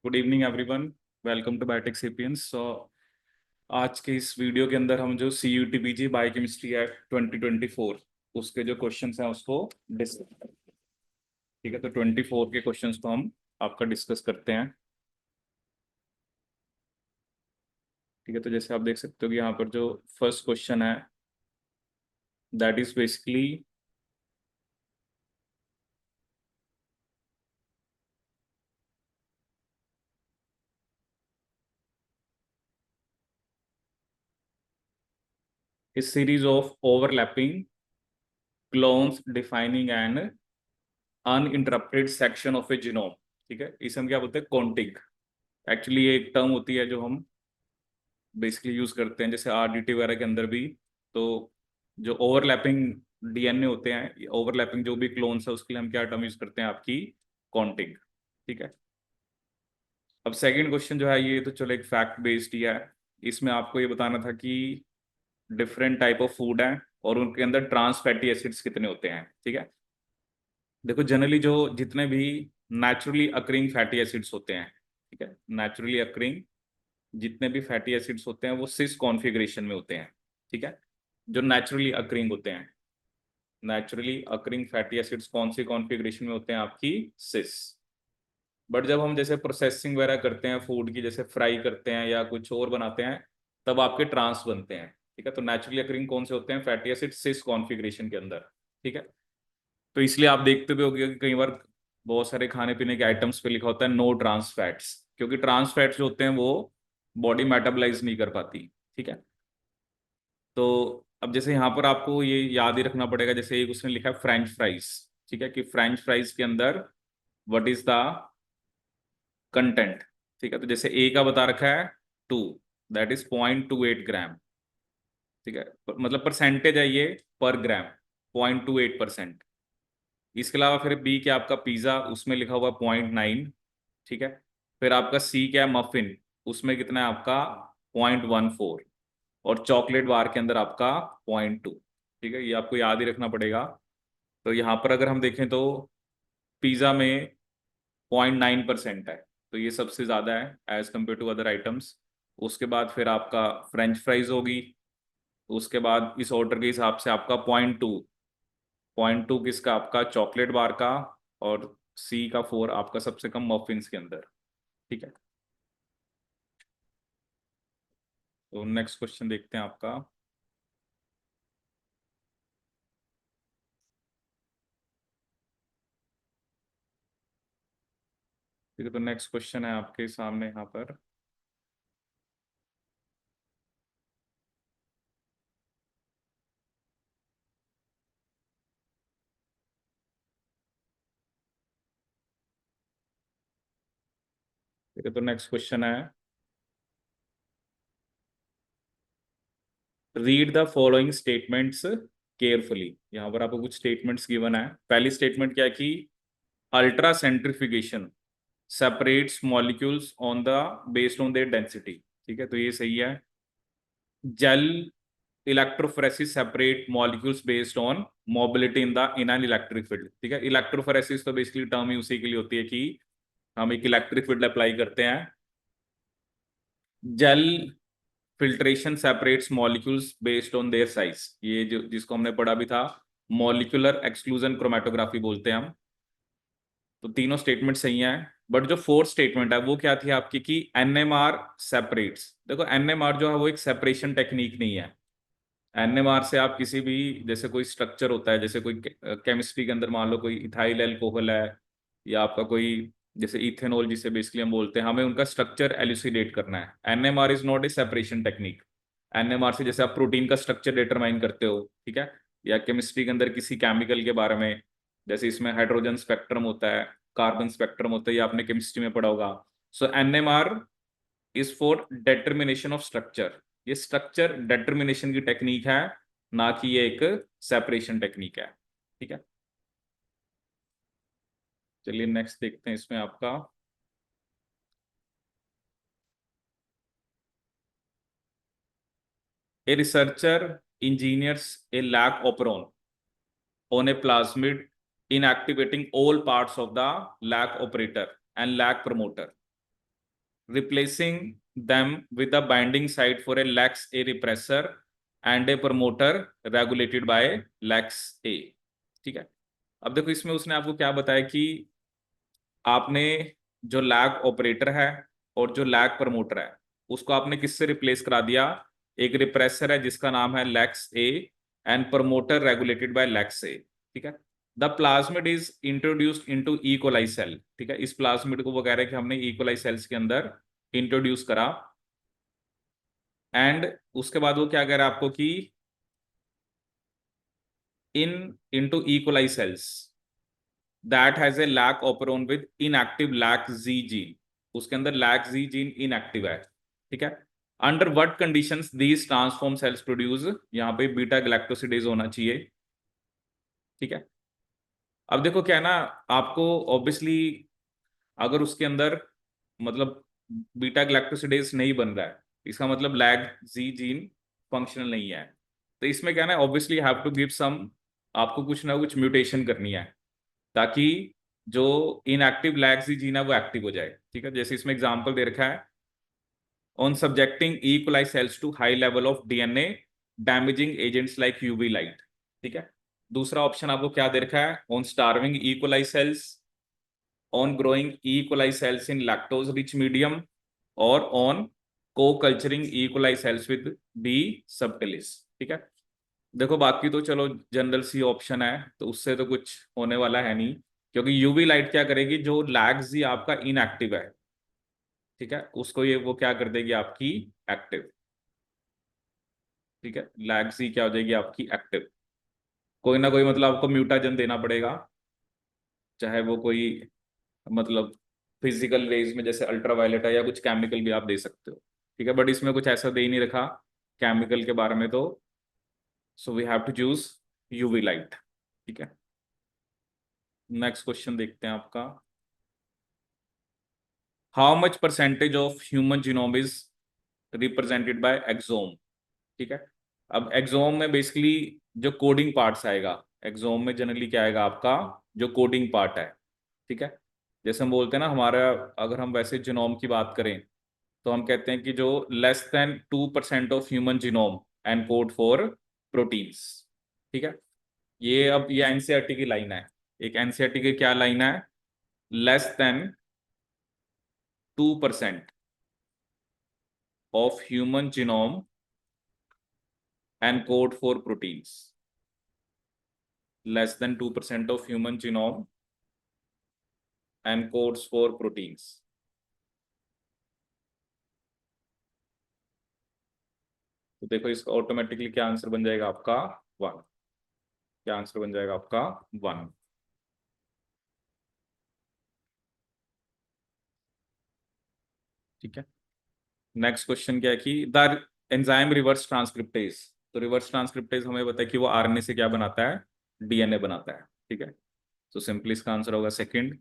Good evening everyone. Welcome to Biotech Sapiens. आज के इस वीडियो के अंदर हम जो CUT-PG बायोकेमिस्ट्री एक्ट 2024 उसके जो क्वेश्चंस हैं उसको डिस्कस करेंगे। ठीक है, तो 24 के क्वेश्चंस को हम आपका डिस्कस करते हैं। ठीक है, तो जैसे आप देख सकते हो कि यहाँ पर जो फर्स्ट क्वेश्चन है that is basically a series of overlapping clones defining an uninterrupted section of a genome। ठीक है, इसे हम क्या बोलते हैं? कॉन्टिग। एक्चुअली ये एक टर्म होती है जो हम बेसिकली यूज करते हैं जैसे RDT वगैरह के अंदर भी। तो जो ओवरलैपिंग DNA होते हैं, ओवरलैपिंग जो भी क्लोन्स है, उसके लिए हम क्या टर्म यूज करते हैं? आपकी कॉन्टिग। ठीक है, अब सेकंड क्वेश्चन जो है ये तो चलो एक फैक्ट बेस्ड ही है। इसमें आपको ये बताना था कि डिफरेंट टाइप ऑफ फूड है और उनके अंदर ट्रांस फैटी एसिड्स कितने होते हैं। ठीक है, देखो जनरली जो जितने भी नेचुरली अकरिंग फैटी एसिड्स होते हैं, ठीक है, नेचुरली अकरिंग जितने भी फैटी एसिड्स होते हैं वो सिस कॉन्फ़िगरेशन में होते हैं। ठीक है, जो नेचुरली अकरिंग होते हैं, नेचुरली अकरिंग फैटी एसिड्स कौन सी कॉन्फ़िगरेशन में होते हैं? आपकी सिस। बट जब हम जैसे प्रोसेसिंग वगैरह करते हैं फूड की, जैसे फ्राई करते हैं या कुछ और बनाते हैं, तब आपके ट्रांस बनते हैं। ठीक है, तो नेचुरली अकरिंग कौन से होते हैं? फैटी एसिड सिस कॉन्फ़िगरेशन के अंदर। ठीक है, तो इसलिए आप देखते भी होंगे कि कई बार बहुत सारे खाने पीने के आइटम्स पे लिखा होता है नो ट्रांस फैट्स, क्योंकि ट्रांस फैट्स जो होते हैं वो बॉडी मेटाबोलाइज नहीं कर पाती। ठीक है, तो अब जैसे यहाँ पर आपको ये याद ही रखना पड़ेगा, जैसे एक उसने लिखा है फ्रेंच फ्राइज। ठीक है, कि फ्रेंच फ्राइज के अंदर व्हाट इज द कंटेंट। ठीक है, तो जैसे ए का बता रखा है 2, दैट इज 0.28 ग्राम। ठीक है, मतलब परसेंटेज है ये पर ग्राम, 0.28%। इसके अलावा फिर बी क्या आपका पिज्जा, उसमें लिखा हुआ 0.9। ठीक है, फिर आपका सी क्या है मफिन, उसमें कितना है आपका 0.14। और चॉकलेट बार के अंदर आपका 0.2। ठीक है, ये आपको याद ही रखना पड़ेगा। तो यहाँ पर अगर हम देखें तो पिज्ज़ा में 0.9% है, तो ये सबसे ज़्यादा है as compare to other items. उसके बाद फिर आपका फ्रेंच फ्राइज होगी। उसके बाद इस ऑर्डर के हिसाब से आपका 0.2, 0.2 किसका? आपका चॉकलेट बार का। और सी का 4 आपका सबसे कम मफिन्स के अंदर। ठीक है, तो नेक्स्ट क्वेश्चन देखते हैं आपका। ठीक है, तो नेक्स्ट क्वेश्चन है आपके सामने यहाँ पर। ठीक है, तो नेक्स्ट क्वेश्चन है read the following statements carefully. यहाँ पर आपको कुछ स्टेटमेंट्स गिवन है। पहली स्टेटमेंट क्या है कि ultra centrifugation separates molecules on the based on there density. ठीक है, तो ये सही है। Gel electrophoresis separate molecules based on mobility in an electric field. ठीक है, इलेक्ट्रोफोरेसिस तो बेसिकली टर्म ही उसी के लिए होती है कि हम एक इलेक्ट्रिक फील्ड अप्लाई करते हैं। Gel filtration separates molecules based on their size, ये जो जिसको हमने पढ़ा भी था, मॉलिक्यूलर एक्सक्लूजन क्रोमेटोग्राफी बोलते हैं हम। तो तीनों स्टेटमेंट सही हैं। बट जो फोर्थ स्टेटमेंट है वो क्या थी आपकी कि NMR सेपरेट्स। देखो NMR जो है वो एक सेपरेशन टेक्निक नहीं है। NMR से आप किसी भी, जैसे कोई स्ट्रक्चर होता है, जैसे कोई केमिस्ट्री के अंदर मान लो कोई इथाइल एल्कोहल है या आपका कोई जैसे इथेनॉल जिसे बेसिकली हम बोलते हैं, हमें उनका स्ट्रक्चर एल्यूसिडेट करना है। NMR is not a separation technique. NMR से जैसे आप प्रोटीन का स्ट्रक्चर डिटरमाइन करते हो, ठीक है, या केमिस्ट्री के अंदर किसी केमिकल के बारे में, जैसे इसमें हाइड्रोजन स्पेक्ट्रम होता है, कार्बन स्पेक्ट्रम होता है, ये आपने केमिस्ट्री में पढ़ा होगा। So NMR is for determination of structure. ये स्ट्रक्चर डेटर्मिनेशन की टेक्निक है, ना कि ये एक सेपरेशन टेक्निक है। ठीक है, चलिए नेक्स्ट देखते हैं इसमें आपका। A researcher engineers a lac operon on a plasmid in activating all parts of the lac operator and lac promoter। replacing them with a binding site for a lax A repressor and a promoter regulated by lax A। ठीक है, अब देखो इसमें उसने आपको क्या बताया कि आपने जो लैग ऑपरेटर है और जो लैग प्रमोटर है उसको आपने किससे रिप्लेस करा दिया। एक रिप्रेसर है जिसका नाम है lex A and promoter regulated by lex A. ठीक है, the plasmid is introduced into E coli cell. ठीक है, इस प्लाज्मिड को वो कह रहे हैं कि हमने ई कोलाई सेल्स के अंदर इंट्रोड्यूस करा। एंड उसके बाद वो क्या कह रहा है आपको कि in into E coli cells that has a lac operon with inactive lac Z gene. उसके अंदर लैक जी जीन इनएक्टिव है। ठीक है, under what conditions these transform cells produce, यहाँ पे बीटा गैलेक्टोसिडेज होना चाहिए। ठीक है, अब देखो क्या है ना, आपको ऑब्वियसली अगर उसके अंदर मतलब बीटा गैलेक्टोसिडेज नहीं बन रहा है इसका मतलब लैग जी जीन फंक्शनल नहीं है। तो इसमें क्या है ना, obviously have to give some, आपको कुछ ना कुछ म्यूटेशन करनी है ताकि जो इनएक्टिव लैग्स जीन है वो एक्टिव हो जाए। ठीक है, जैसे इसमें एग्जांपल दे रखा है on subjecting E coli cells to high level of DNA damaging agents like UV light. ठीक है, दूसरा ऑप्शन आपको क्या दे रखा है, on starving E coli cells, on growing E coli cells in lactose rich medium, और on coculturing E coli cells with B subtilis. ठीक है, देखो बाकी तो चलो जनरल सी ऑप्शन है तो उससे तो कुछ होने वाला है नहीं, क्योंकि यूवी लाइट क्या करेगी, जो लैग्स ही आपका इनएक्टिव है, ठीक है, उसको ये वो क्या कर देगी आपकी एक्टिव। ठीक है, लैग्स ही क्या हो जाएगी आपकी एक्टिव। कोई ना कोई मतलब आपको म्यूटाजन देना पड़ेगा, चाहे वो कोई मतलब फिजिकल रेज में जैसे अल्ट्रावायलेट है या कुछ केमिकल भी आप दे सकते हो। ठीक है, बट इसमें कुछ ऐसा दे ही नहीं रखा केमिकल के बारे में, तो so we have to choose UV light. ठीक है, नेक्स्ट क्वेश्चन देखते हैं आपका, how much percentage of human genome is represented by exome. ठीक है, अब एक्सोम में बेसिकली जो कोडिंग पार्ट्स आएगा, एक्सोम में जनरली क्या आएगा आपका जो कोडिंग पार्ट है। ठीक है, जैसे हम बोलते हैं ना हमारा, अगर हम वैसे जीनोम की बात करें तो हम कहते हैं कि जो less than 2% of human genome encode for proteins. ठीक है, ये अब ये एनसीईआरटी की लाइन है, एक एनसीईआरटी की क्या लाइन है, less than 2% of human genome encode for proteins, less than 2% of human genome encodes for proteins। तो देखो इसका ऑटोमेटिकली क्या आंसर बन जाएगा आपका 1, क्या आंसर बन जाएगा आपका 1। ठीक है, नेक्स्ट क्वेश्चन क्या है कि द एंजाइम रिवर्स ट्रांसक्रिप्टेज, तो रिवर्स ट्रांसक्रिप्टेज हमें पता है कि वो आरएनए से क्या बनाता है, डीएनए बनाता है। ठीक है, तो सिंपली इसका आंसर होगा second.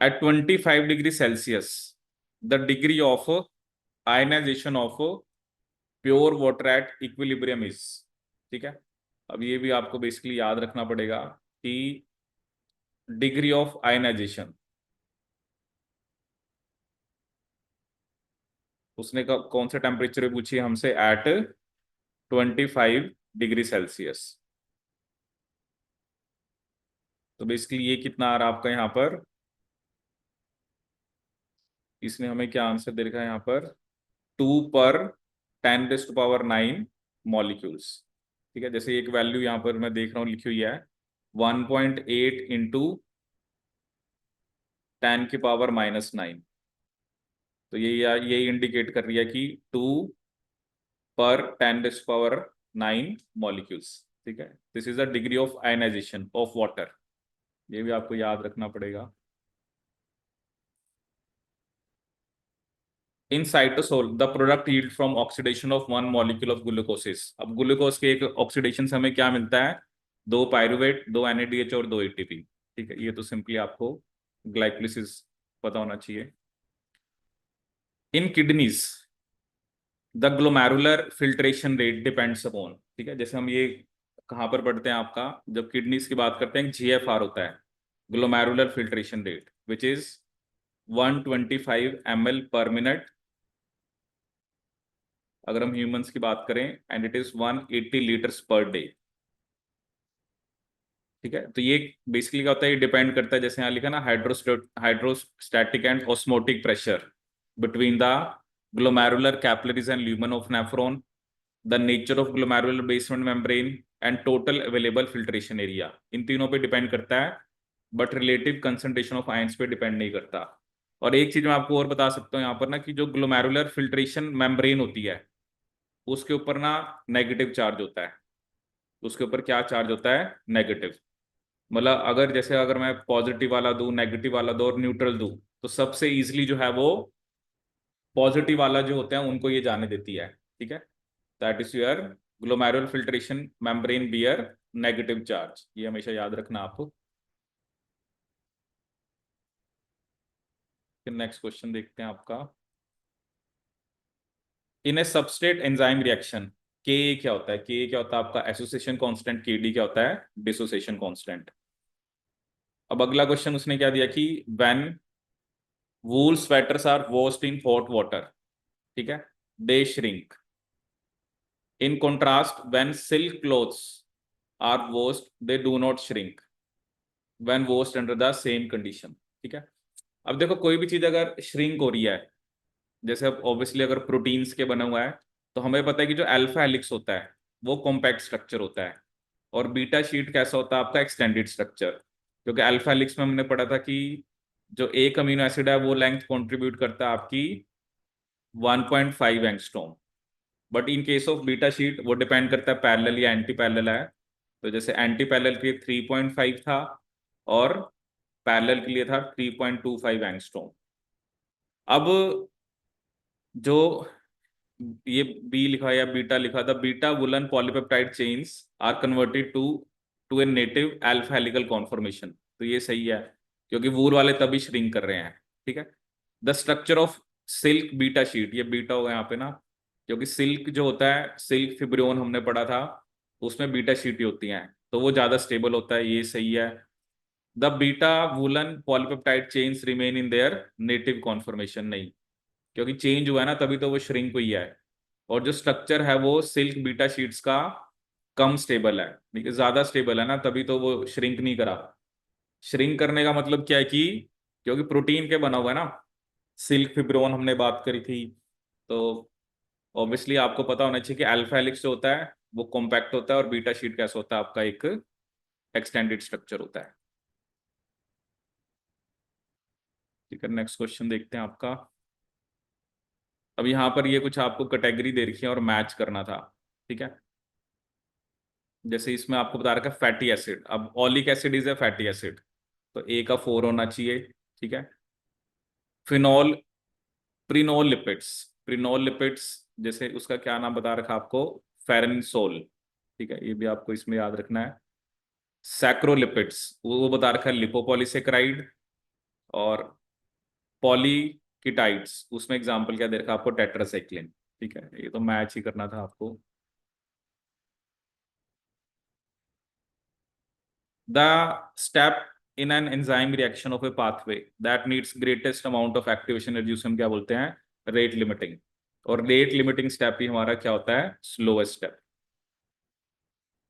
At 25 degree Celsius the degree of ionization of pure water at equilibrium is. ठीक है, अब ये भी आपको बेसिकली याद रखना पड़ेगा कि डिग्री ऑफ आयनाइजेशन उसने कौन से टेम्परेचर पे पूछी है हमसे, एट 25 डिग्री सेल्सियस। तो बेसिकली ये कितना आ रहा है आपका यहाँ पर, इसने हमें क्या आंसर दे रखा है यहाँ पर, 2/10⁹ मॉलिक्यूल्स। ठीक है, जैसे एक वैल्यू यहाँ पर मैं देख रहा हूँ लिखी हुई है 1.8 इंटू 10⁻⁹ तो ये इंडिकेट कर रही है कि 2/10⁹ मॉलिक्यूल्स। ठीक है, this is the degree of ionization of water, ये भी आपको याद रखना पड़ेगा। In cytosol the product yield from oxidation of one molecule of glucose. अब ग्लूकोज के एक ऑक्सीडेशन से हमें क्या मिलता है, 2 पायरुवेट, 2 NADH और 2 ATP। ठीक है, ये तो सिंपली आपको ग्लाइकोलिसिस पता होना चाहिए। In kidneys the glomerular filtration rate depends upon. ठीक है, जैसे हम ये कहाँ पर पढ़ते हैं आपका, जब किडनीज की बात करते हैं GFR होता है, glomerular filtration rate, which is 125 ml/minute अगर हम ह्यूमंस की बात करें, and it is 180 litres per day. ठीक है, तो ये बेसिकली क्या होता है, ये डिपेंड करता है, जैसे यहाँ लिखा ना, hydrostatic and osmotic pressure between the glomerular capillaries and lumen of nephron, the nature of glomerular basement membrane and total available filtration area. इन तीनों पे डिपेंड करता है, but relative concentration of ions पे डिपेंड नहीं करता। और एक चीज मैं आपको और बता सकता हूँ यहाँ पर ना, कि जो ग्लोमेरुलर फिल्ट्रेशन मेम्ब्रेन होती है, उसके ऊपर ना नेगेटिव चार्ज होता है। उसके ऊपर क्या चार्ज होता है? नेगेटिव। मतलब अगर जैसे अगर मैं पॉजिटिव वाला दूं, नेगेटिव वाला दूं और न्यूट्रल दूं, तो सबसे इजीली जो है वो पॉजिटिव वाला जो होते हैं उनको ये जाने देती है। ठीक है, that is your glomerular filtration membrane bear negative charge, ये हमेशा याद रखना आपको। फिर नेक्स्ट क्वेश्चन देखते हैं आपका। इन ए सबस्ट्रेट एंजाइम रिएक्शन, के क्या होता है? के क्या होता है आपका? Association constant. के डी क्या होता है? Dissociation constant. अब अगला क्वेश्चन उसने क्या दिया कि when wool sweaters are washed in hot water, ठीक है, they shrink. In contrast when silk clothes are washed they do not shrink when washed under the same condition. ठीक है, अब देखो कोई भी चीज अगर श्रिंक हो रही है, जैसे अब ऑब्वियसली अगर प्रोटीन्स के बना हुआ है, तो हमें पता है कि जो अल्फा हेलिक्स होता है वो कॉम्पैक्ट स्ट्रक्चर होता है, और बीटा शीट कैसा होता है आपका? Extended structure. क्योंकि अल्फा हेलिक्स में हमने पढ़ा था कि जो एक अमीनो एसिड है वो लेंथ कंट्रीब्यूट करता है आपकी 1.5 angstrom. But in case of beta sheet वो डिपेंड करता है पैरेलल या एंटी पैरेलल है। तो जैसे एंटी पैरेलल के लिए 3.5 था, और पैरेलल के लिए था 3.25 एंगस्ट्रॉम। अब जो ये बी लिखा या बीटा लिखा था, beta woollen polypeptide chains are converted to a native alpha helical conformation. तो ये सही है, क्योंकि वूल वाले तभी श्रिंक कर रहे हैं। ठीक है, the structure of silk beta sheet, ये बीटा होगा यहाँ पे ना, क्योंकि सिल्क जो होता है, सिल्क फिब्रियोन हमने पढ़ा था, उसमें बीटा शीट ही होती हैं, तो वो ज्यादा स्टेबल होता है। ये सही है। The beta woollen polypeptide chains remain in their native conformation, नहीं, क्योंकि चेंज हुआ है ना, तभी तो वो श्रिंक हुई है। और जो स्ट्रक्चर है वो सिल्क बीटा शीट्स का कम स्टेबल है, लेकिन ज्यादा स्टेबल है ना, तभी तो वो श्रिंक नहीं करा। श्रिंक करने का मतलब क्या है कि क्योंकि प्रोटीन के बना हुआ है ना, सिल्क फिब्रोन हमने बात करी थी, तो ऑब्वियसली आपको पता होना चाहिए कि अल्फा हेलिक्स जो होता है वो कॉम्पैक्ट होता है, और बीटा शीट कैसा होता है आपका? एक एक्सटेंडेड स्ट्रक्चर होता है। ठीक है, नेक्स्ट क्वेश्चन देखते हैं आपका। अब यहाँ पर ये कुछ आपको कैटेगरी दे रखी है और मैच करना था। ठीक है, जैसे इसमें आपको बता रखा है फैटी एसिड, अब oleic acid is a fatty acid, तो ए का 4 होना चाहिए। ठीक है, फिनॉल, प्रिनोल लिपिड्स, प्रिनोल लिपिड्स, जैसे उसका क्या नाम बता रखा आपको? फेरेनसोल। ठीक है, ये भी आपको इसमें याद रखना है। सैक्रोलिपिड्स, वो बता रखा है लिपोपॉलीसेकेराइड। और पॉलीकीटाइड्स, उसमें एग्जांपल क्या दे रखा है आपको? टेट्रासाइक्लिन। ठीक है, ये तो मैच ही करना था आपको। The step in an enzyme reaction of a pathway that needs greatest amount of activation energy, उसे हम क्या बोलते हैं? Rate limiting. और रेट लिमिटिंग स्टेप ही हमारा क्या होता है? Slowest step.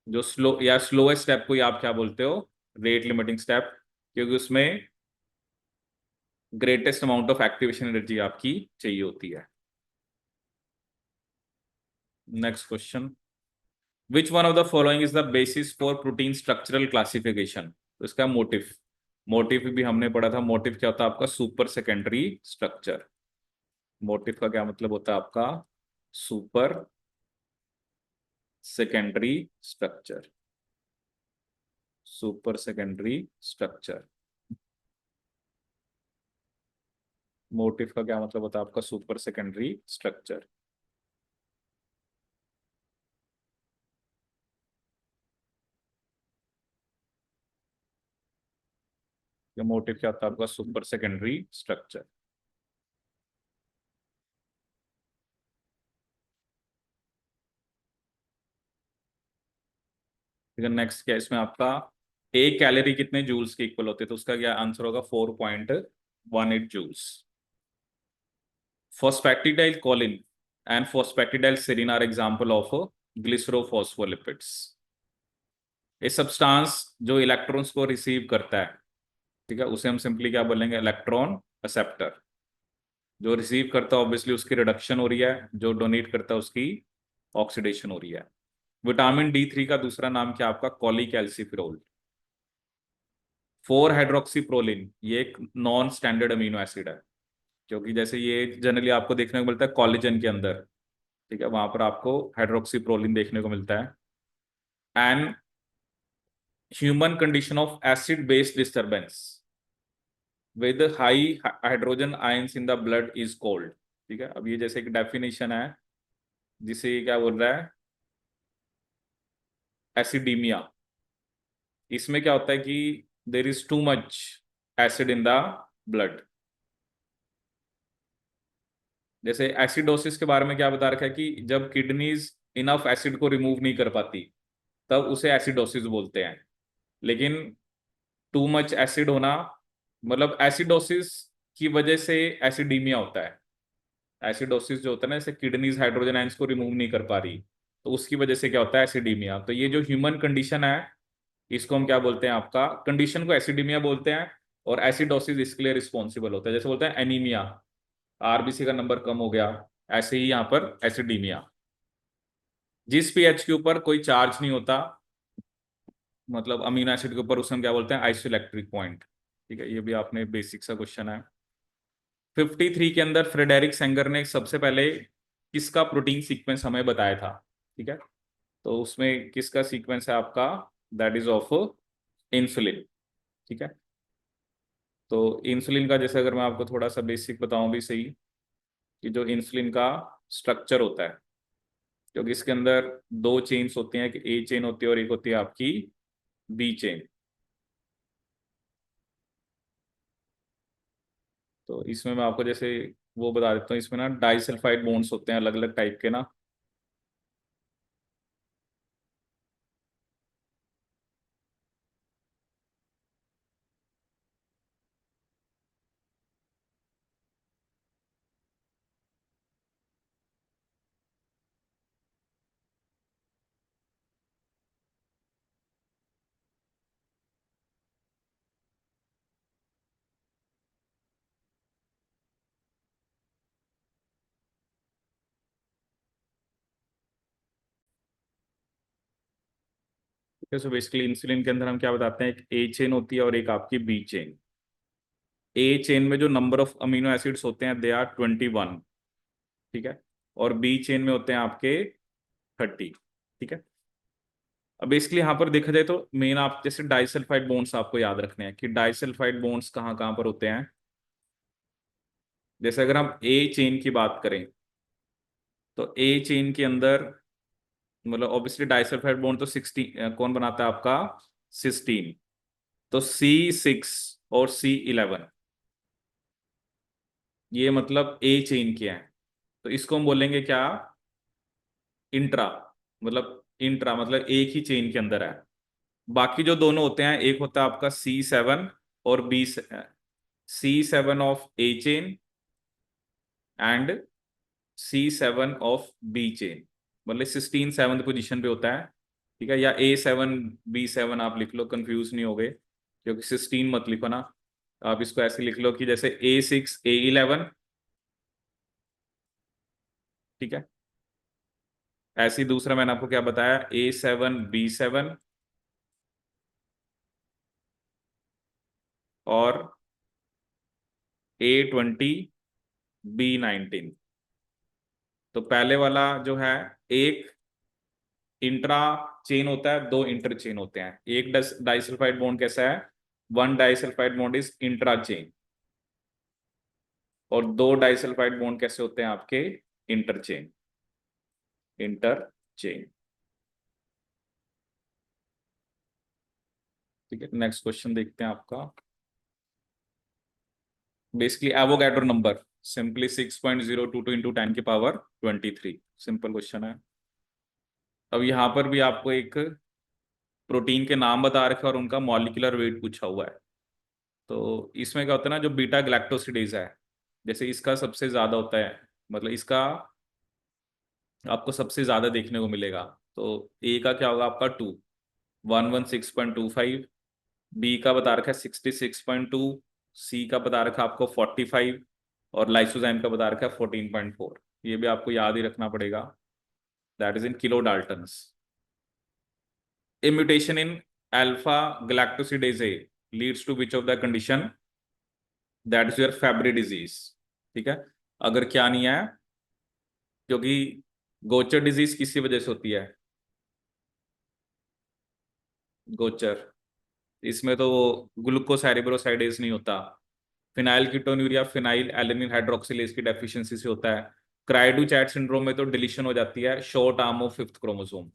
जो स्लो या स्लोएस्ट स्टेप को ही आप क्या बोलते हो? रेट लिमिटिंग स्टेप, क्योंकि उसमें greatest amount of activation energy आपकी चाहिए होती है। Next question, which one of the following is the basis for protein structural classification? तो इसका मोटिव, मोटिव भी हमने पढ़ा था। मोटिव क्या होता है आपका? Super secondary structure. मोटिव का क्या मतलब होता है आपका? Super secondary structure. Super secondary structure, motive का क्या मतलब होता है आपका? Super secondary structure. ये मोटिव क्या होता है आपका? Super secondary structure. ठीक है, नेक्स्ट क्या है इसमें आपका? एक कैलोरी कितने जूल्स के इक्वल होते हैं? तो उसका क्या आंसर होगा? 4.9 1,8 joules. Phosphatidyl choline and phosphatidyl serine are example of glycerophospholipids. ये सब्सटेंस जो इलेक्ट्रॉन्स को रिसीव करता है, ठीक है, उसे हम सिंपली क्या बोलेंगे, इलेक्ट्रॉन एक्सेप्टर। जो रिसीव करता है ऑब्वियसली उसकी रिडक्शन हो रही है, जो डोनेट करता है उसकी ऑक्सीडेशन हो रही है। विटामिन D3 का दूसरा नाम क्या आपका, कॉलीकैल्सिफेरोल। 4 हाइड्रोक्सीप्रोलिन, ये एक नॉन स्टैंडर्ड अमीनो एसिड है, क्योंकि जैसे ये जनरली आपको देखने को मिलता है कॉलेजन के अंदर, ठीक है, वहां पर आपको हाइड्रोक्सीप्रोलिन देखने को मिलता है। And human condition of acid base disturbance with high hydrogen ions in the blood is cold. ठीक है, अब ये जैसे एक डेफिनेशन है जिसे ये क्या बोल रहा है, एसिडीमिया। इसमें क्या होता है कि there is too much acid in the blood. जैसे एसिडोसिस के बारे में क्या बता रखा है कि जब किडनीज इनफ एसिड को रिमूव नहीं कर पाती तब उसे एसिडोसिस बोलते हैं। लेकिन टू मच एसिड होना, मतलब एसिडोसिस की वजह से एसिडीमिया होता है। एसिडोसिस जो होता है ना, जैसे किडनीज हाइड्रोजन आयंस को रिमूव नहीं कर पा रही, तो उसकी वजह से क्या होता है, एसिडीमिया। तो ये जो ह्यूमन कंडीशन है इसको हम क्या बोलते हैं, आपका कंडीशन को एसिडीमिया बोलते हैं। और एसिडोसिस इसके लिए रिस्पॉन्सिबल होता है, जैसे बोलते हैं एनीमिया, आरबीसी का नंबर कम हो गया, ऐसे ही यहाँ पर एसिडीमिया। जिस पीएच के ऊपर कोई चार्ज नहीं होता, मतलब अमीनो एसिड के ऊपर, उसे हम क्या बोलते हैं, आइसोइलेक्ट्रिक पॉइंट। ठीक है, ये भी आपने बेसिक सा क्वेश्चन है। 53 के अंदर फ्रेडेरिक सेंगर ने सबसे पहले किसका प्रोटीन सीक्वेंस हमें बताया था। ठीक है, तो उसमें किसका सीक्वेंस है आपका, दैट इज ऑफ इंसुलिन। ठीक है, तो इंसुलिन का जैसे अगर मैं आपको थोड़ा सा बेसिक बताऊं भी सही, कि जो इंसुलिन का स्ट्रक्चर होता है, क्योंकि इसके अंदर दो चेन्स होती हैं, कि ए चेन होती है और एक होती है आपकी बी चेन। तो इसमें मैं आपको जैसे वो बता देता हूँ, इसमें ना डाइसल्फाइड बॉन्ड्स होते हैं अलग अलग टाइप के ना। तो बेसिकली इंसुलिन के अंदर हम क्या बताते हैं, एक ए चेन होती है और एक आपकी बी चेन। ए चेन में जो नंबर ऑफ अमीनो एसिड्स होते हैं दे आर 21। ठीक है, और बी चेन में होते हैं आपके 30। ठीक है, अब बेसिकली यहाँ पर देखा जाए तो मेन आप जैसे डाइसल्फाइड बॉन्ड्स आपको याद रखने हैं, कि डाइसल्फाइड बॉन्ड्स कहाँ कहाँ पर होते हैं। जैसे अगर हम ए चेन की बात करें, तो ए चेन के अंदर मतलब ऑब्वियसली डाइसल्फाइड बॉन्ड तो 16 कौन बनाता है आपका, सिस्टीन। तो C6 और C11 ये मतलब ए चेन के हैं, तो इसको हम बोलेंगे क्या, इंट्रा। मतलब एक ही चेन के अंदर है। बाकी जो दोनों होते हैं, एक होता है आपका C7 और C7 of A chain and C7 of B chain, मतलब 16 सेवन्थ पोजीशन पे होता है। ठीक है, या A7 B7 आप लिख लो, कंफ्यूज नहीं हो गए, क्योंकि 16 मत लिखो ना। आप इसको ऐसे लिख लो कि जैसे A6 A11। ठीक है, ऐसे ही दूसरा मैंने आपको क्या बताया, A7 B7 और A20 B19। तो पहले वाला जो है, एक इंट्रा चेन होता है, दो इंटर चेन होते हैं। एक डाइसल्फाइड बॉन्ड कैसा है, one disulphide bond is intra chain, और दो डाइसल्फाइड बॉन्ड कैसे होते हैं आपके, इंटर चेन। Inter chain. ठीक है, नेक्स्ट क्वेश्चन देखते हैं आपका। Basically Avogadro number simply 6.022 into 10⁻23। Simple question है। अब यहाँ पर भी आपको एक प्रोटीन के नाम बता रखे और उनका मॉलिक्यूलर वेट पूछा हुआ है। तो इसमें क्या होता है ना, जो बीटा गैलेक्टोसिडेज है, जैसे इसका सबसे ज्यादा होता है, मतलब इसका आपको सबसे ज्यादा देखने को मिलेगा। तो ए का क्या होगा आपका 116.25, बी का बता रखा है 66.2, सी का बता रखा है आपको 45, और लाइसोजाइम का बता रखा है 14.4। ये भी आपको याद ही रखना पड़ेगा, that is in kilo Dalton's. A mutation in alpha galactosidase A leads to which of the condition? That is your Fabry disease। ठीक है, अगर क्या नहीं है, क्योंकि गोचर डिजीज किसी वजह से होती है, गोचर, इसमें तो ग्लूकोसैरिब्रोसाइडेज नहीं होता, phenyl ketonuria phenyl alanine hydroxylase की डेफिशिएंसी से होता है। क्राइडू चैट सिंड्रोम में तो डिलीशन हो जाती है short arm of fifth chromosome.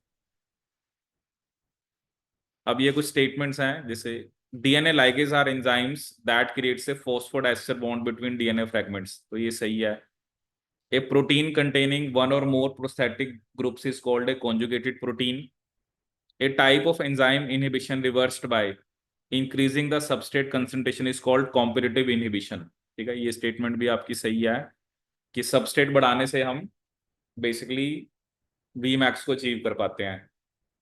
अब ये कुछ स्टेटमेंट्स हैं, जैसे DNA ligase are enzymes that creates a phosphodiester bond between DNA fragments, तो ये सही है। A protein containing one or more prosthetic groups is called a conjugated protein. A type of enzyme inhibition reversed by increasing the substrate concentration is called competitive inhibition. ठीक है, ये statement भी आपकी सही है कि सबस्ट्रेट बढ़ाने से हम बेसिकली वी मैक्स को अचीव कर पाते हैं।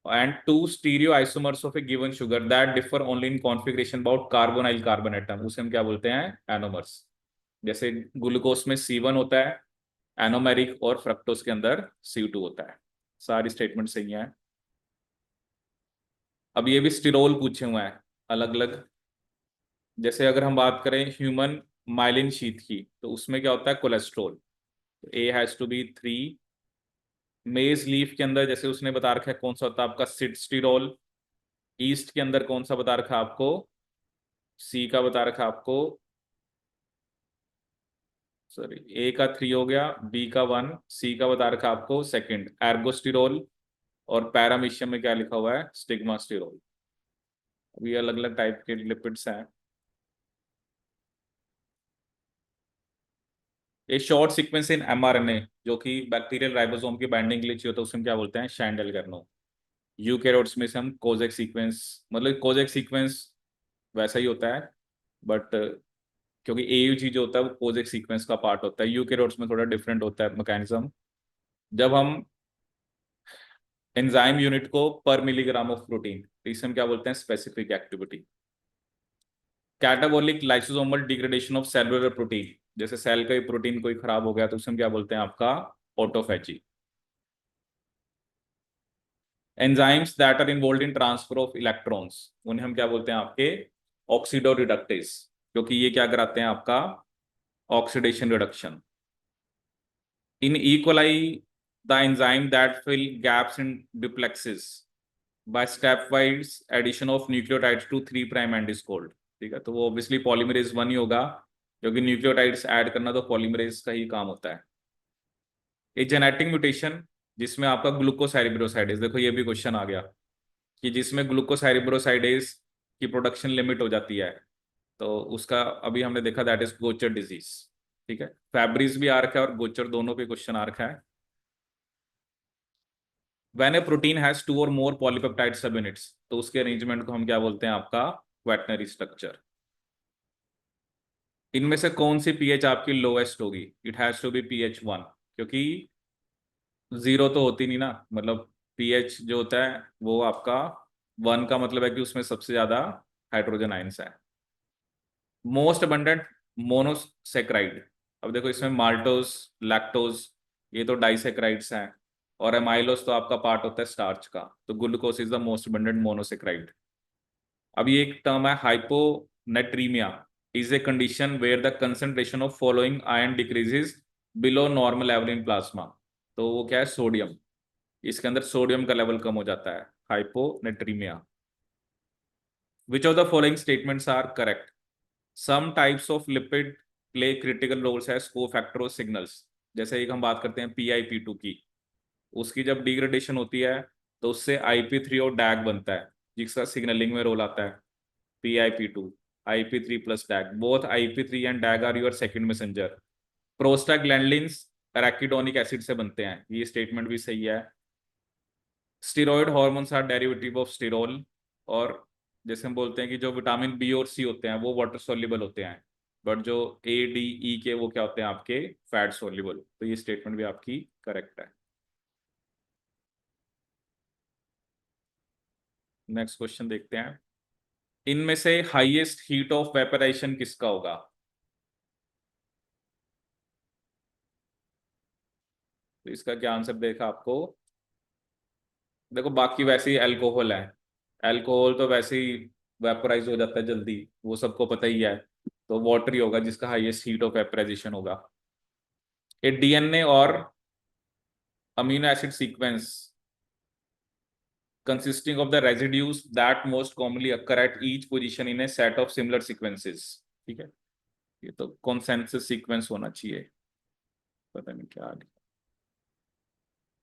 And two stereoisomers of a given sugar that differ only in configuration about carbonyl carbon atom, उसे हम क्या बोलते हैं? एनोमर्स। जैसे ग्लूकोस में C1 होता है एनोमेरिक, और फ्रक्टोस के अंदर C2 होता है। सारी स्टेटमेंट सही हैं। अब ये भी स्टिरोल पूछे हुए हैं अलग अलग। जैसे अगर हम बात करें ह्यूमन माइलिन शीथ की, तो उसमें क्या होता है? Cholesterol. A has to be 3। Maize leaf के अंदर जैसे उसने बता रखा है कौन सा होता है आपका? सिटस्टिरोल। ईस्ट के अंदर कौन सा बता रखा है आपको? सी का बता रखा आपको, सॉरी, ए का 3 हो गया, बी का 1, सी का बता रखा आपको सेकंड एर्गोस्टिरोल, और पैरामीशियम में क्या लिखा हुआ है? स्टिग्मास्टिरोल। अभी अलग अलग टाइप के लिपिड्स हैं। ये शॉर्ट सीक्वेंस इन एमआरएनए जो कि बैक्टीरियल राइबोसोम की बाइंडिंग के लिए चाहिए होता है, उसे हम क्या बोलते हैं? शैंडल करनो। यूकैरियोट्स में से हम कोजेक सीक्वेंस, मतलब कोजेक सीक्वेंस वैसा ही होता है, बट क्योंकि एयूजी जो होता है वो कोजेक सीक्वेंस का पार्ट होता है, यूकैरियोट्स में थोड़ा डिफरेंट होता है मैकेनिज्म। जब हम एंजाइम यूनिट को पर मिलीग्राम ऑफ प्रोटीन, तो इसे हम क्या बोलते हैं? Specific activity. Catabolic lysosomal degradation of cellular protein, जैसे सेल का ही प्रोटीन कोई खराब हो गया तो उसे हम क्या बोलते हैं? आपका autophagy. Enzymes that are involve in transfer of electrons, उन्हें हम क्या बोलते हैं? आपके ऑक्सीडो रिडक्टेज, क्योंकि ये क्या कराते हैं? आपका oxidation reduction. In E coli the enzyme that fill gaps in duplexes by stepwise addition of nucleotides to 3 prime end is called। ठीक है, तो वो ऑब्वियसली पॉलीमरेज 1 ही होगा, क्योंकि न्यूक्लियोटाइड्स ऐड करना तो पॉलीमरेज का ही काम होता है। एक जेनेटिक म्यूटेशन जिसमें आपका ग्लूकोसैरिब्रोसाइडेज, देखो ये भी क्वेश्चन आ गया कि जिसमें ग्लूकोसैरिब्रोसाइडेज की प्रोडक्शन लिमिट हो जाती है, तो उसका अभी हमने देखा दैट इज गोचर डिजीज। ठीक है, फैब्रिज भी आ रखा है और गोचर दोनों पे क्वेश्चन आ रखा है। व्हेन ए प्रोटीन हैज 2 और मोर पॉलीपेप्टाइड सब यूनिट्स, तो उसके अरेंजमेंट को हम क्या बोलते हैं? आपका क्वैटनरी स्ट्रक्चर। इनमें से कौन सी पीएच आपकी लोएस्ट होगी? It has to be pH 1, क्योंकि जीरो तो होती नहीं ना, मतलब पीएच जो होता है वो आपका 1 का मतलब है कि उसमें सबसे ज्यादा हाइड्रोजन आयंस है। मोस्ट अबंडेंट मोनोसेक्राइड, अब देखो इसमें माल्टोज, लैक्टोज, ये तो डाइसेक्राइड्स हैं, और एमाइलोज तो आपका पार्ट होता है स्टार्च का, तो glucose is the most abundant monosaccharide. अब ये एक टर्म है hyponatremia, is a condition where the concentration of following ion decreases below normal level in plasma, तो वो क्या है? सोडियम, इसके अंदर सोडियम का लेवल कम हो जाता है, hyponatremia. Which of the following statements are correct? Some types of lipid play critical roles as cofactor signals, जैसे एक हम बात करते हैं PIP2 की, उसकी जब डिग्रेडेशन होती है तो उससे IP3 और डैग बनता है, जिसका सिग्नलिंग में रोल आता है। PIP2, IP3 plus DAG, both IP3 and DAG are your second messenger. Prostaglandins arachidonic acid से बनते हैं, ये स्टेटमेंट भी सही है। Steroid hormones are derivative of sterol, और जैसे हम बोलते हैं कि जो विटामिन बी और सी होते हैं वो वाटर सॉल्युबल होते हैं, बट जो ए डी ई के वो क्या होते हैं आपके फैट सॉल्युबल। तो ये स्टेटमेंट भी आपकी करेक्ट है। नेक्स्ट क्वेश्चन देखते हैं, इनमें से हाईएस्ट हीट ऑफ वेपराइजेशन किसका होगा? तो इसका क्या आंसर देखा आपको? देखो बाकी वैसे ही अल्कोहल है, अल्कोहल तो वैसे ही वेपराइज हो जाता है जल्दी, वो सबको पता ही है। तो वाटर ही होगा जिसका हाईएस्ट हीट ऑफ वेपराइजेशन होगा। ये डीएनए और amino acid sequence consisting of the residues that most commonly occur at each position in a set of similar sequences। ठीक है, ये तो consensus sequence होना चाहिए, पता नहीं क्या लिखा।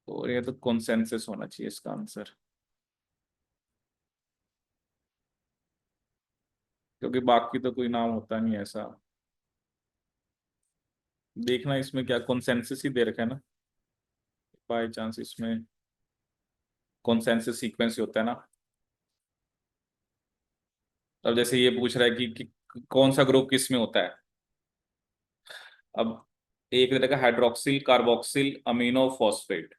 और ये तो consensus होना चाहिए इसका आंसर, क्योंकि बाकी तो कोई नाम होता नहीं ऐसा। देखना इसमें क्या consensus ही दे रखा है ना, बाय चांस इसमें consensus sequence ही होता है ना। अब जैसे ये पूछ रहा है कि कौन सा ग्रुप किस में होता है। अब एक तरह का हाइड्रोक्सिल कार्बोक्सिल अमीनो फॉस्फेट।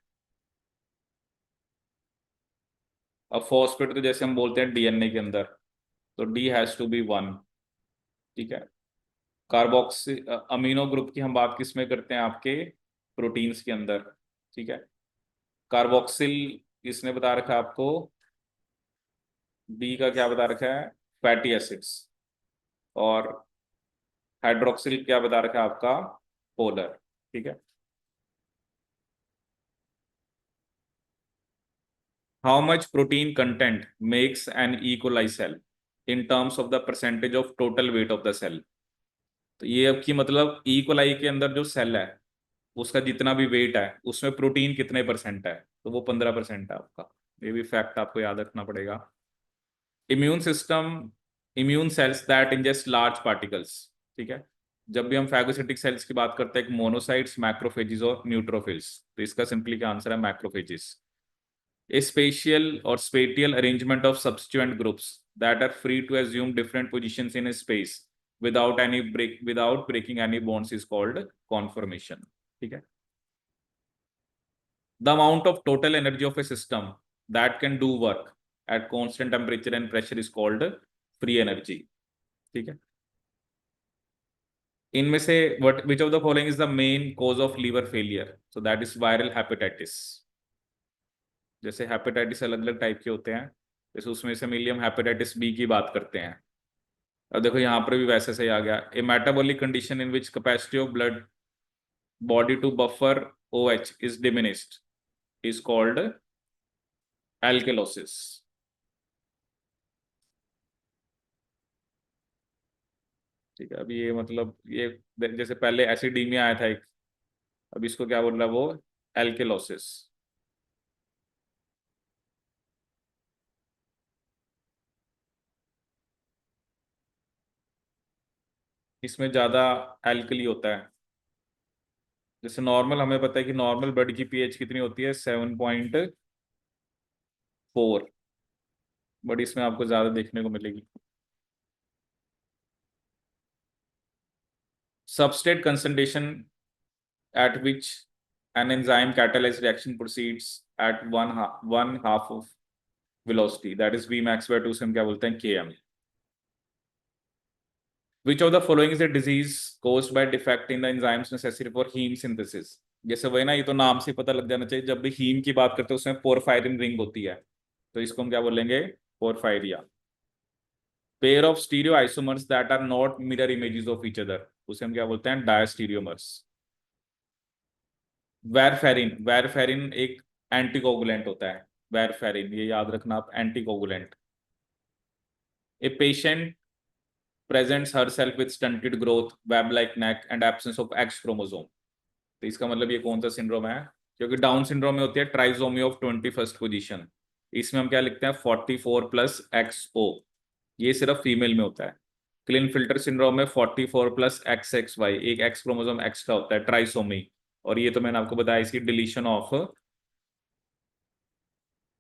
अब फॉस्फेट तो जैसे हम बोलते हैं डीएनए के अंदर, तो D has to be one. ठीक है, कार्बोक्सी अमीनो ग्रुप की हम बात किस में करते हैं आपके प्रोटीन्स के अंदर। ठीक है, कार्बोक्सिल इसने बता रखा है आपको, बी का क्या बता रखा है, फैटी एसिड्स। और हाइड्रोक्सिल क्या बता रखा है आपका, पोलर। ठीक है, how much protein content makes an E coli cell in terms of the percentage of total weight of the cell. तो ये अब की मतलब ई कोलाई के अंदर जो सेल है उसका जितना भी वेट है उसमें प्रोटीन कितने परसेंट है, तो वो 15% है आपका। ये भी फैक्ट आपको याद रखना पड़ेगा। Immune system, immune cells that ingest large particles. ठीक है, जब भी हम फैगोसिटिक सेल्स की बात करते हैं, मोनोसाइट्स, मैक्रोफेजिस और न्यूट्रोफिल्स, तो इसका सिंपली क्या आंसर है, macrophages. A spatial or spatial arrangement of substituent groups that are free to assume different positions in a space without breaking any bonds is called conformation। ठीक है, the amount of total energy of a system that can do work at constant temperature and pressure is called free energy। ठीक है, इनमें से what which of the following is the main cause of liver failure? So that is viral hepatitis। जैसे hepatitis अलग अलग type के होते हैं, जैसे उसमें से मेनली हम हेपेटाइटिस बी की बात करते हैं। अब देखो यहाँ पर भी वैसे सही आ गया, a metabolic condition in which capacity of blood body to buffer OH is diminished is called alkalosis. ठीक है, अभी ये मतलब ये जैसे पहले एसिडीमिया आया था एक, अब इसको क्या बोल रहा है वो, एल्केलोसिस। इसमें ज्यादा एल्कली होता है। जैसे नॉर्मल हमें पता है कि नॉर्मल ब्लड की पीएच कितनी होती है, 7.4, बट इसमें आपको ज्यादा देखने को मिलेगी। Substrate concentration at which an enzyme catalyzed reaction proceeds at one half of velocity, that is Vmax by 2 से हम क्या बोलते हैं, Km। Which of the following is a disease caused by defect in the enzymes necessary for heme synthesis? जैसे वही ना, ये तो नाम से पता लग जाना चाहिए, जब भी हीम की बात करते हैं उसमें पोरफायरिन रिंग होती है, तो इसको हम क्या बोलेंगे, porphyria. Pair of stereo isomers that are not mirror images of each other, उसे हम क्या बोलते हैं, डायस्टीरियोमर्स। वैरफेरिन, वैरफेरिन एक एंटीकोगुलेंट होता है, वैरफेरिन ये याद रखना आप, anticoagulant. A patient presents herself with stunted growth, web like neck and absence of x chromosome. तो इसका मतलब ये कौन सा सिंड्रोम है, क्योंकि डाउन सिंड्रोम में होती है ट्राइसोमी ऑफ 21st पोजीशन, इसमें हम क्या लिखते हैं 44+XO, ये सिर्फ फीमेल में होता है। क्लीन फिल्टर सिंड्रोम में 44+XXY, एक एक्स क्रोमोसोम एक्स्ट्रा होता है, ट्राइसोमी। और ये तो मैंने आपको बताया इसकी deletion of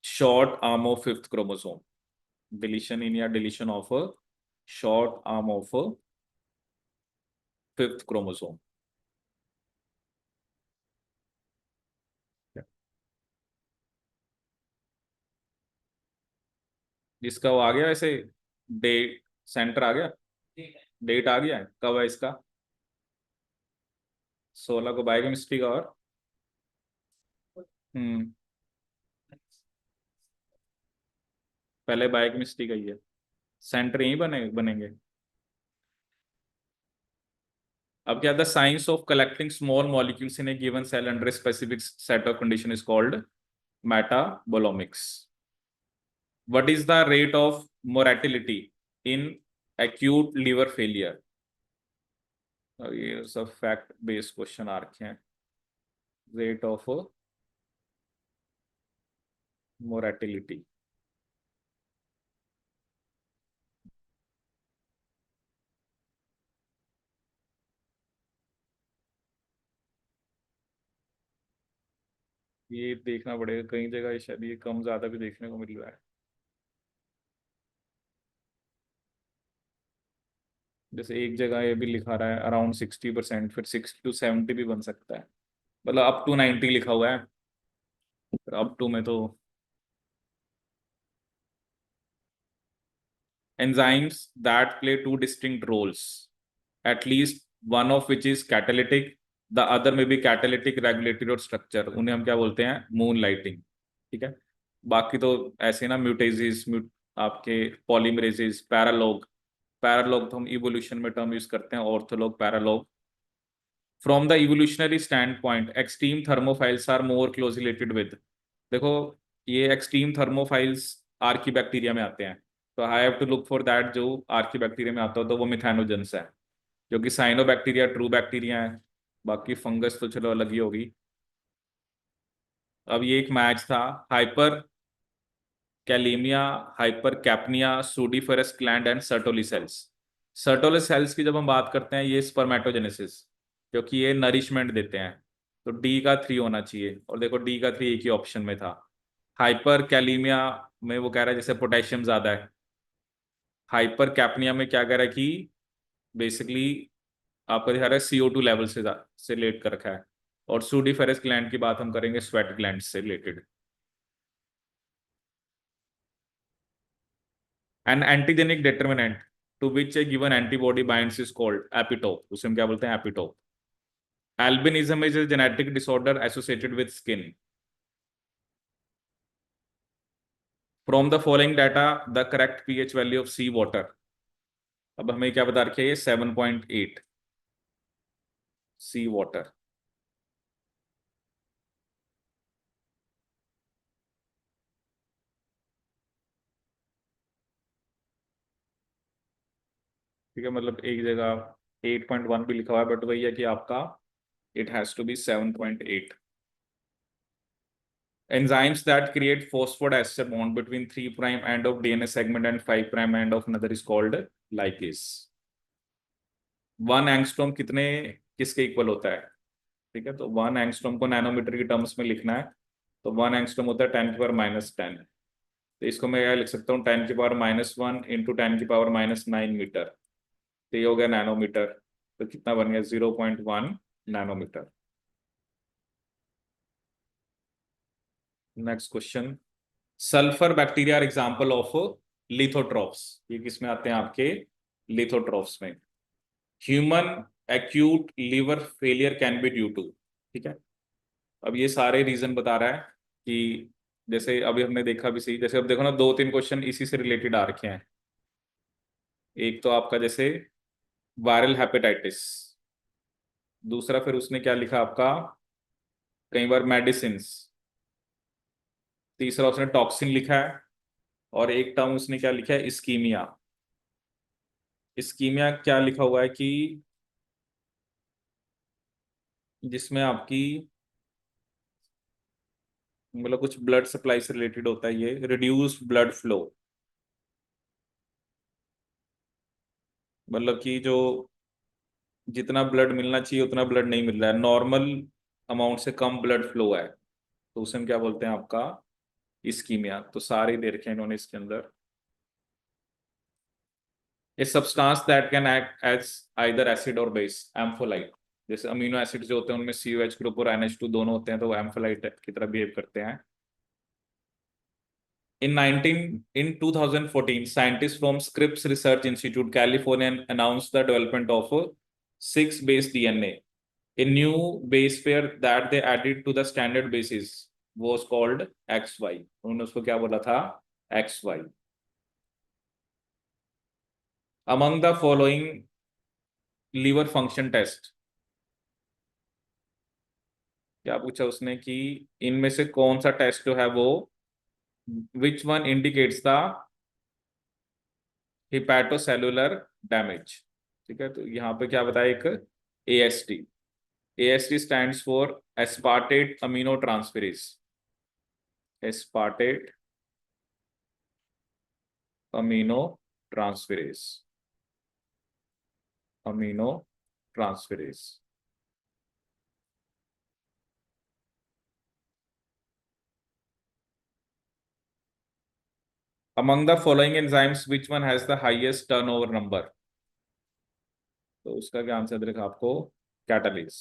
short arm of 5th chromosome. Deletion in या deletion of short arm of fifth chromosome. जिसका वो आ गया वैसे, डेट सेंटर आ गया, डेट आ गया है, कब है इसका? 16 को बायोकेमिस्ट्री का, और हम्म, पहले बायोकेमिस्ट्री का ही है। सेंटर यही बनेंगे। अब क्या, the science of collecting small molecules in a given cell under specific set of condition is called metabolomics. What is the rate of mortality in acute liver failure? ये सब फैक्ट बेस्ड क्वेश्चन आ रखे हैं। Rate of mortality, ये देखना पड़ेगा, कई जगह ये शायद ये कम ज्यादा भी देखने को मिल रहा है। जैसे एक जगह ये भी लिखा रहा है अराउंड 60%, फिर 60 to 70 भी बन सकता है, मतलब अप टू 90 लिखा हुआ है, अप टू में तो। enzymes that play two distinct roles, at least one of which is catalytic, the other may be catalytic, regulatory और structure, उन्हें हम क्या बोलते हैं? Moon lighting. ठीक है, बाकी तो ऐसे ना, म्यूटेजिस, आपके पॉलीमरेजिस, पैरालॉग। पैरालॉग तो हम इवोल्यूशन में टर्म यूज करते हैं, ortholog, paralog. From the evolutionary stand point extreme thermophiles are more closely related with, देखो ये एक्सट्रीम थर्मोफाइल्स आर्की बैक्टीरिया में आते हैं, तो I have to look for that, जो आर्की बैक्टीरिया में आता हो तो वो मिथानोजेंस है, जो कि साइनो बैक्टीरिया ट्रू बैक्टीरिया है। बाकी फंगस तो चलो अलग ही होगी। अब ये एक मैच था, hyperkalemia, hypercapnia, sudoriferous gland and Sertoli cells. Sertoli cells की जब हम बात करते हैं, ये स्पर्मेटोजेनेसिस, क्योंकि ये नरिशमेंट देते हैं, तो डी का 3 होना चाहिए, और देखो डी का 3 एक ही ऑप्शन में था। हाइपर कैलीमिया में वो कह रहा है जैसे पोटेशियम ज्यादा है। हाइपर कैप्निया में क्या कह रहा है कि बेसिकली आपका दिखा रहा है CO2 लेवल से रिलेट कर रखा है। और सूडीफेरस ग्लैंड की बात हम करेंगे स्वेट ग्लैंड से related. An antigenic determinant to which a given antibody binds is called epitope, उसे हम क्या बोलते हैं? Epitope. Albinism is a genetic disorder associated with skin. From the following data the correct pH value of sea water. अब हमें क्या बता रखिए, ये 7.8 सी वाटर। ठीक है, मतलब एक जगह 8.1 भी लिखा हुआ है, बट वही है कि आपका it has to be 7.8। Enzymes that create phosphodiester bond between 3' end of DNA segment and 5' end of another is called lipase। 1 angstrom कितने, किसके इक्वल होता है? ठीक है, तो 1 एंगस्ट्रॉम को नैनोमीटर की टर्म्स में लिखना है, तो 1 एंगस्ट्रॉम होता है 10⁻⁻10। तो इसको मैं क्या लिख सकता हूँ, 10⁻⁻1 इंटू 10⁻⁻9 मीटर, तो ये हो गया नैनोमीटर। तो कितना बन गया? 0.1 nanometer. Next question, sulphur bacteria are example of lithotrophs, ये किस में आते हैं? आपके लिथोट्रॉप्स में। Human acute liver failure can be due to, ठीक है। अब ये सारे रीजन बता रहा है कि जैसे अभी हमने देखा भी सही, जैसे अब देखो ना, 2-3 क्वेश्चन इसी से रिलेटेड आ रखे हैं। एक तो आपका जैसे वायरल हेपेटाइटिस, दूसरा फिर उसने क्या लिखा आपका, कई बार मेडिसिन, तीसरा उसने टॉक्सिन लिखा है, और एक टर्म उसने क्या लिखा है? इस्कीमिया। इस्कीमिया क्या लिखा हुआ है कि जिसमें आपकी मतलब कुछ ब्लड सप्लाई से रिलेटेड होता है, ये रिड्यूस ब्लड फ्लो, मतलब कि जो जितना ब्लड मिलना चाहिए उतना ब्लड नहीं मिल रहा है, नॉर्मल अमाउंट से कम ब्लड फ्लो है, तो उसे हम क्या बोलते हैं? आपका इस्कीमिया। तो सारे दे रखे हैं इन्होंने इसके अंदर। A substance that can act as either acid और बेस, एम्फोलाइट। जैसे अमीनो एसिड जो होते हैं उनमें COH ग्रुप और NH2 दोनों होते हैं, तो वो एम्फोलाइट की तरह बिहेव करते हैं। In 2014, scientists from Scripps Research Institute, California, announced the development of a six-base DNA. A new base pair that they added to the standard bases was called XY. उन्होंने उसको क्या बोला था? XY. Among the following liver function test, क्या पूछा उसने कि इनमें से कौन सा टेस्ट जो है वो which one indicates the hepatocellular damage. ठीक है, तो यहाँ पे क्या बताया, एक AST। AST stands for aspartate amino transferase. Aspartate amino transferase, amino transferase. Among the following enzymes, which one has the highest turnover number? तो उसका क्या आंसर दिखेगा आपको? कैटालिस।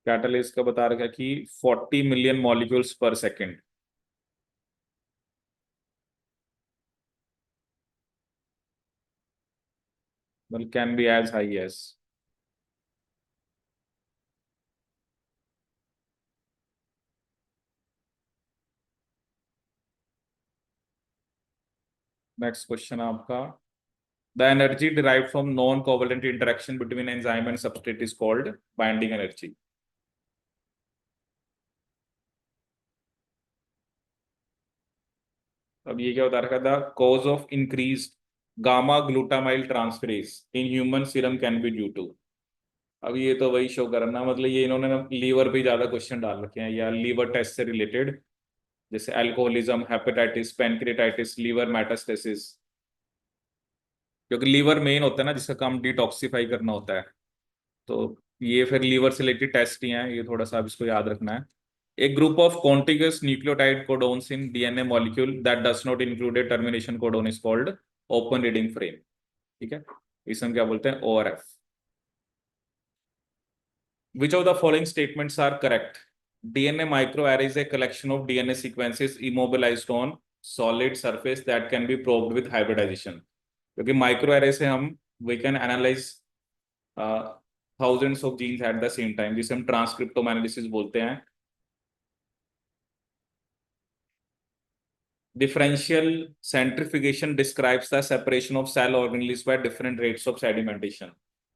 कैटालिस का बता रखा है कि 40 million molecules per second. well can be as high as। Next question आपका, the energy derived from non covalent interaction between enzyme and substrate is called binding energy. अब ये क्या बता रखा था, cause of increase gamma glutamyl transferase in human serum can be due to. अब ये तो वही शो करना, मतलब ये इन्होंने ना लीवर पे ज्यादा क्वेश्चन डाल रखे हैं या लीवर टेस्ट से रिलेटेड, जैसे alcoholism, hepatitis, pancreatitis, liver metastasis. क्योंकि लीवर मेन होता है ना जिसका काम डिटॉक्सिफाई करना होता है, तो ये फिर लीवर से रिलेटेड टेस्ट ही हैं, ये थोड़ा सा आप इसको याद रखना है। एक group of contiguous nucleotide codons in DNA molecule that does not include A termination codon is called open reading frame. ठीक है, इसे हम क्या बोलते हैं? ORF। Which of the following statements are correct? DNA microarray is a collection of DNA sequences immobilized on solid surface that can be probed with hybridization. क्योंकि micro से हम we can analyze thousands of genes at the same time, जिसे हम transcriptome analysis बोलते हैं। Differential centrifugation describes the separation of cell organelles by different rates of sedimentation।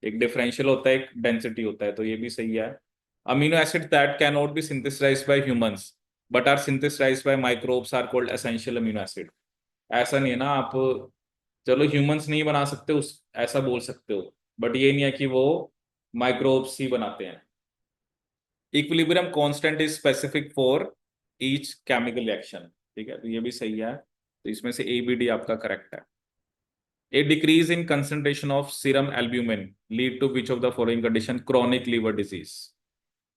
एक differential होता है, एक डेंसिटी होता है, तो ये भी सही है। Amino acid that can not be synthesised by humans but are synthesised by microbes are called essential amino acid. ऐसा नहीं है ना, आप चलो ह्यूमंस नहीं बना सकते उस ऐसा बोल सकते हो, बट ये नहीं है कि वो माइक्रोब्स ही बनाते हैं। Equilibrium constant is specific for each chemical reaction. ठीक है, तो ये भी सही है, तो इसमें से ABD आपका करेक्ट है। A decrease in concentration of serum albumin lead to which of the following condition? Chronic liver disease।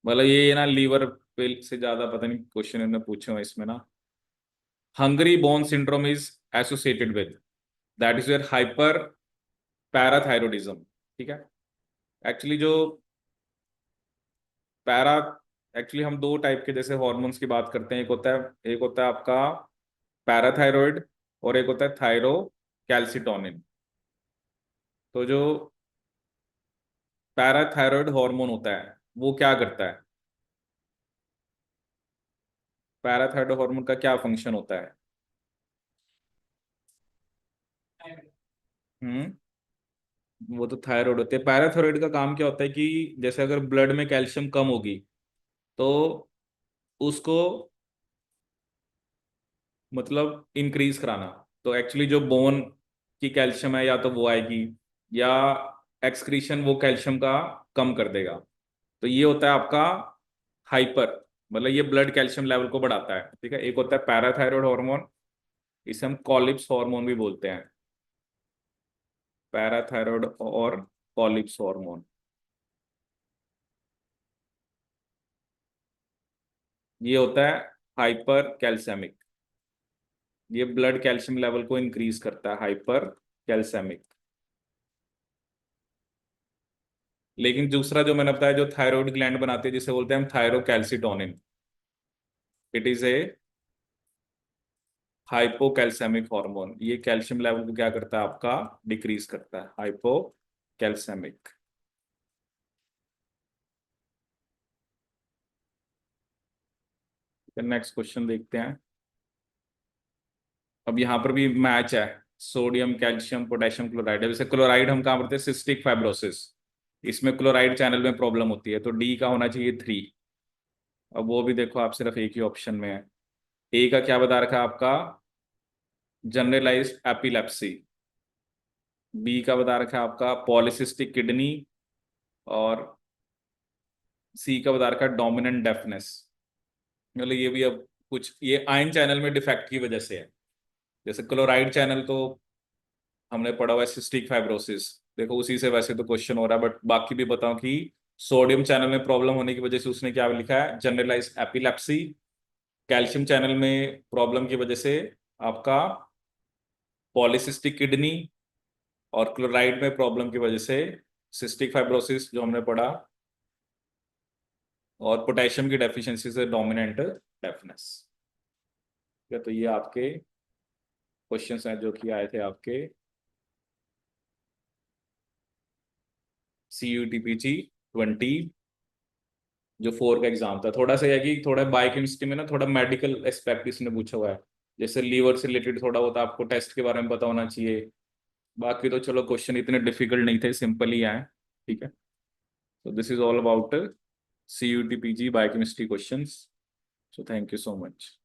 मतलब ये ना लीवर पे से ज्यादा पता नहीं क्वेश्चन इन्होंने पूछे हुए इसमें ना। Hungry bone syndrome is associated with, that is your hyperparathyroidism. ठीक है, एक्चुअली जो पैरा एक्चुअली हम दो टाइप के जैसे हॉर्मोन्स की बात करते हैं, एक होता है आपका पैराथायरॉयड और एक होता है थायरो कैल्सिटोनिन। तो जो पैराथायरॉयड हार्मोन होता है वो क्या करता है? पैराथायरॉयड हार्मोन का क्या फंक्शन होता है? हम्म, वो तो थायराइड होते हैं। पैराथायरॉयड का काम क्या होता है कि जैसे अगर ब्लड में कैल्शियम कम होगी तो उसको मतलब इंक्रीज कराना। तो एक्चुअली जो बोन की कैल्शियम है या तो वो आएगी, या एक्सक्रीशन वो कैल्शियम का कम कर देगा। तो ये होता है आपका हाइपर, मतलब ये ब्लड कैल्शियम लेवल को बढ़ाता है। ठीक है, एक होता है पैराथायरॉयड हार्मोन, इसे हम कॉलिप्स हार्मोन भी बोलते हैं। पैराथायरॉयड और कॉलिप्स हार्मोन। ये होता है हाइपर कैल्सेमिक, ये ब्लड कैल्शियम लेवल को इंक्रीज करता है, हाइपर कैल्सेमिक। लेकिन दूसरा जो मैंने बताया, जो थायराइड ग्लैंड बनाते हैं जिसे बोलते हैं हम thyrocalcitonin, it is a hypocalcemic hormone. ये कैल्शियम लेवल को क्या करता है आपका, डिक्रीज करता है, हाइपोकैल्सेमिक। नेक्स्ट क्वेश्चन देखते हैं। अब यहाँ पर भी मैच है, सोडियम कैल्शियम पोटेशियम क्लोराइड। जैसे क्लोराइड हम कहाँ पढ़ते हैं, सिस्टिक फाइब्रोसिस, इसमें क्लोराइड चैनल में प्रॉब्लम होती है, तो डी का होना चाहिए 3। अब वो भी देखो आप सिर्फ एक ही ऑप्शन में है। ए का क्या बता रखा है आपका, जनरलाइज्ड एपिलेप्सी। बी का बता रखा है आपका पॉलीसिस्टिक किडनी। और सी का बता रखा है डोमिनेंट डेफनेस। मतलब ये भी अब कुछ ये आयन चैनल में डिफेक्ट की वजह से है। जैसे क्लोराइड चैनल तो हमने पढ़ा हुआ है सिस्टिक फाइब्रोसिस, देखो उसी से वैसे तो क्वेश्चन हो रहा है, बट बाकी भी बताऊं कि सोडियम चैनल में प्रॉब्लम होने की वजह से उसने क्या लिखा है, जनरलाइज्ड एपिलेप्सी। कैल्शियम चैनल में प्रॉब्लम की वजह से आपका पॉलीसिस्टिक किडनी। और क्लोराइड में प्रॉब्लम की वजह से सिस्टिक फाइब्रोसिस जो हमने पढ़ा। और पोटेशियम की डेफिशिएंसी से डोमिनेंट डेफनेस। तो ये आपके क्वेश्चंस हैं जो कि आए थे आपके CUTPG 20, जो 4 का एग्जाम था। थोड़ा सा है कि थोड़ा बायोकेमिस्ट्री में ना थोड़ा मेडिकल एस्पेक्ट इसने पूछा हुआ है, जैसे लीवर से रिलेटेड थोड़ा बहुत आपको टेस्ट के बारे में पता होना चाहिए। बाकी तो चलो क्वेश्चन इतने डिफिकल्ट नहीं थे, सिंपल ही आए। ठीक है, तो this is all about CUTPG biochemistry questions. So thank you so much.